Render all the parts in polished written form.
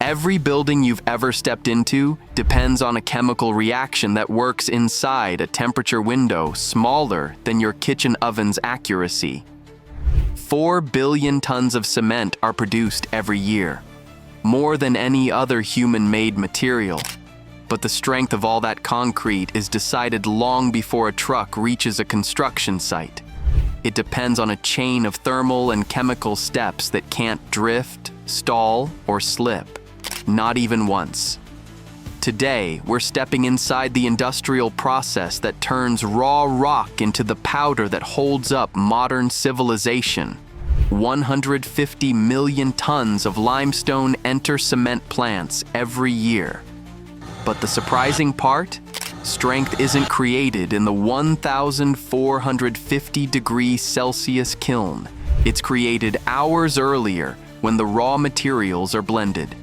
Every building you've ever stepped into depends on a chemical reaction that works inside a temperature window smaller than your kitchen oven's accuracy. 4 billion tons of cement are produced every year, more than any other human-made material. But the strength of all that concrete is decided long before a truck reaches a construction site. It depends on a chain of thermal and chemical steps that can't drift, stall, or slip. Not even once. Today, we're stepping inside the industrial process that turns raw rock into the powder that holds up modern civilization. 150 million tons of limestone enter cement plants every year. But the surprising part? Strength isn't created in the 1,450 degrees Celsius kiln. It's created hours earlier when the raw materials are blended.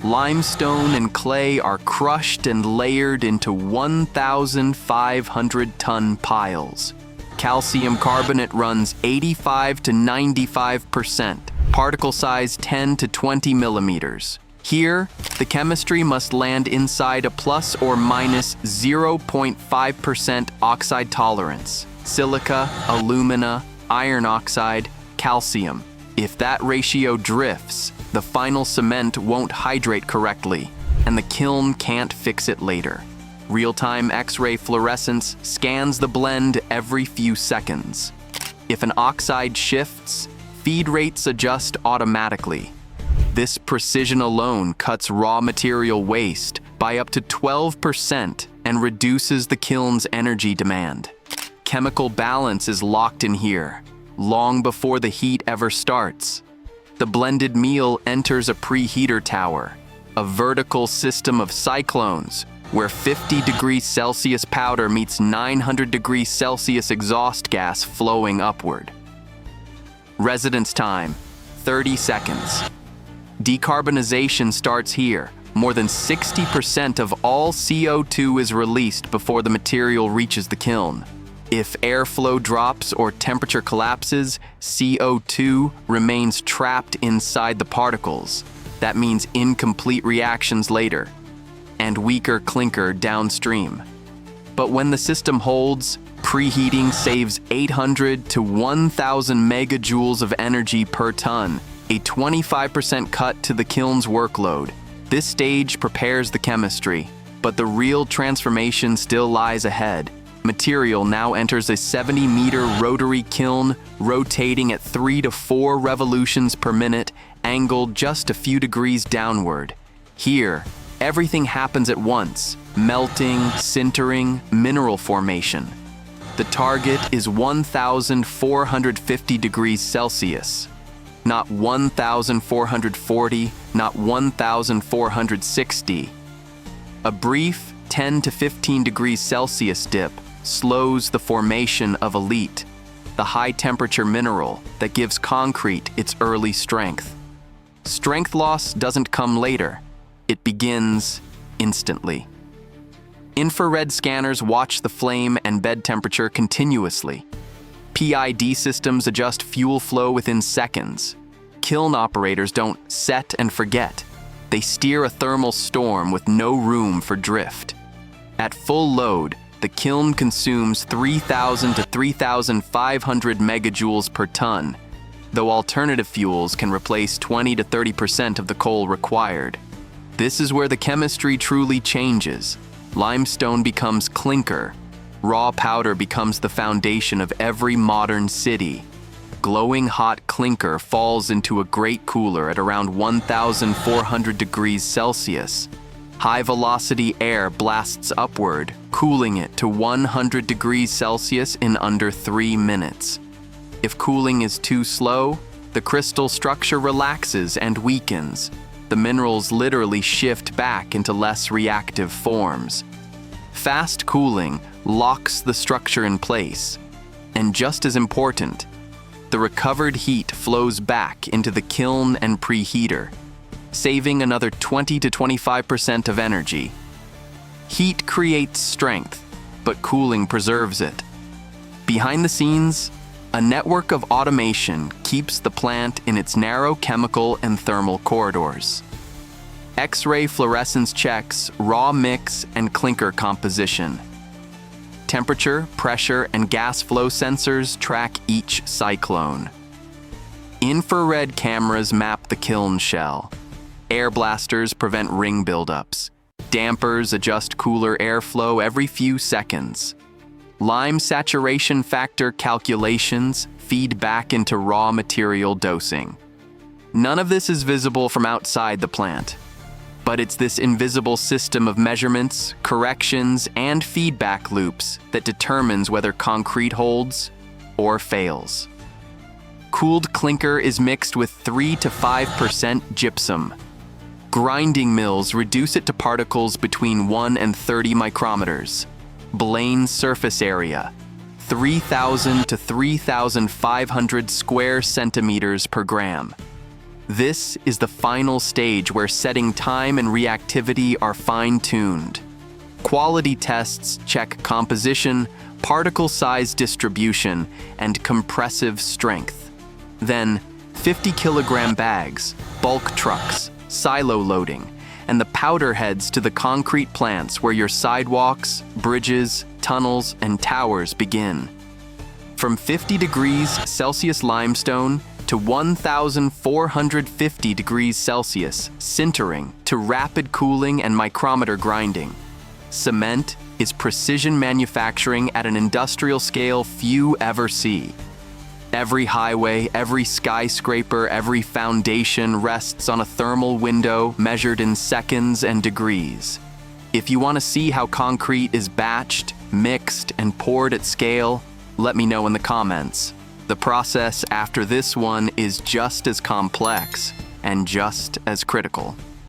Limestone and clay are crushed and layered into 1,500-ton piles. Calcium carbonate runs 85 to 95%, particle size 10 to 20 millimeters. Here, the chemistry must land inside a plus or minus 0.5% oxide tolerance. Silica, alumina, iron oxide, calcium. If that ratio drifts, the final cement won't hydrate correctly, and the kiln can't fix it later. Real-time X-ray fluorescence scans the blend every few seconds. If an oxide shifts, feed rates adjust automatically. This precision alone cuts raw material waste by up to 12% and reduces the kiln's energy demand. Chemical balance is locked in here, long before the heat ever starts. The blended meal enters a preheater tower, a vertical system of cyclones, where 50 degrees Celsius powder meets 900 degrees Celsius exhaust gas flowing upward. Residence time, 30 seconds. Decarbonization starts here. More than 60% of all CO2 is released before the material reaches the kiln. If airflow drops or temperature collapses, CO2 remains trapped inside the particles. That means incomplete reactions later, and weaker clinker downstream. But when the system holds, preheating saves 800 to 1,000 megajoules of energy per ton, a 25% cut to the kiln's workload. This stage prepares the chemistry, but the real transformation still lies ahead. Material now enters a 70-meter rotary kiln, rotating at 3 to 4 revolutions per minute, angled just a few degrees downward. Here, everything happens at once: melting, sintering, mineral formation. The target is 1,450 degrees Celsius. Not 1,440, not 1,460. A brief 10 to 15 degrees Celsius dip slows the formation of elite, the high-temperature mineral that gives concrete its early strength. Strength loss doesn't come later. It begins instantly. Infrared scanners watch the flame and bed temperature continuously. PID systems adjust fuel flow within seconds. Kiln operators don't set and forget. They steer a thermal storm with no room for drift. At full load, the kiln consumes 3,000 to 3,500 megajoules per ton, though alternative fuels can replace 20 to 30% of the coal required. This is where the chemistry truly changes. Limestone becomes clinker. Raw powder becomes the foundation of every modern city. Glowing hot clinker falls into a grate cooler at around 1,400 degrees Celsius. High-velocity air blasts upward, cooling it to 100 degrees Celsius in under 3 minutes. If cooling is too slow, the crystal structure relaxes and weakens. The minerals literally shift back into less reactive forms. Fast cooling locks the structure in place. And just as important, the recovered heat flows back into the kiln and preheater, saving another 20 to 25% of energy. Heat creates strength, but cooling preserves it. Behind the scenes, a network of automation keeps the plant in its narrow chemical and thermal corridors. X-ray fluorescence checks raw mix and clinker composition. Temperature, pressure, and gas flow sensors track each cyclone. Infrared cameras map the kiln shell. Air blasters prevent ring buildups. Dampers adjust cooler airflow every few seconds. Lime saturation factor calculations feed back into raw material dosing. None of this is visible from outside the plant, but it's this invisible system of measurements, corrections, and feedback loops that determines whether concrete holds or fails. Cooled clinker is mixed with 3 to 5% gypsum. Grinding mills reduce it to particles between 1 and 30 micrometers. Blaine surface area, 3,000 to 3,500 square centimeters per gram. This is the final stage where setting time and reactivity are fine-tuned. Quality tests check composition, particle size distribution, and compressive strength. Then, 50-kilogram bags, bulk trucks, silo loading, and the powder heads to the concrete plants where your sidewalks, bridges, tunnels, and towers begin. From 50 degrees Celsius limestone to 1,450 degrees Celsius sintering to rapid cooling and micrometer grinding. Cement is precision manufacturing at an industrial scale few ever see. Every highway, every skyscraper, every foundation rests on a thermal window measured in seconds and degrees. If you want to see how concrete is batched, mixed, and poured at scale, let me know in the comments. The process after this one is just as complex and just as critical.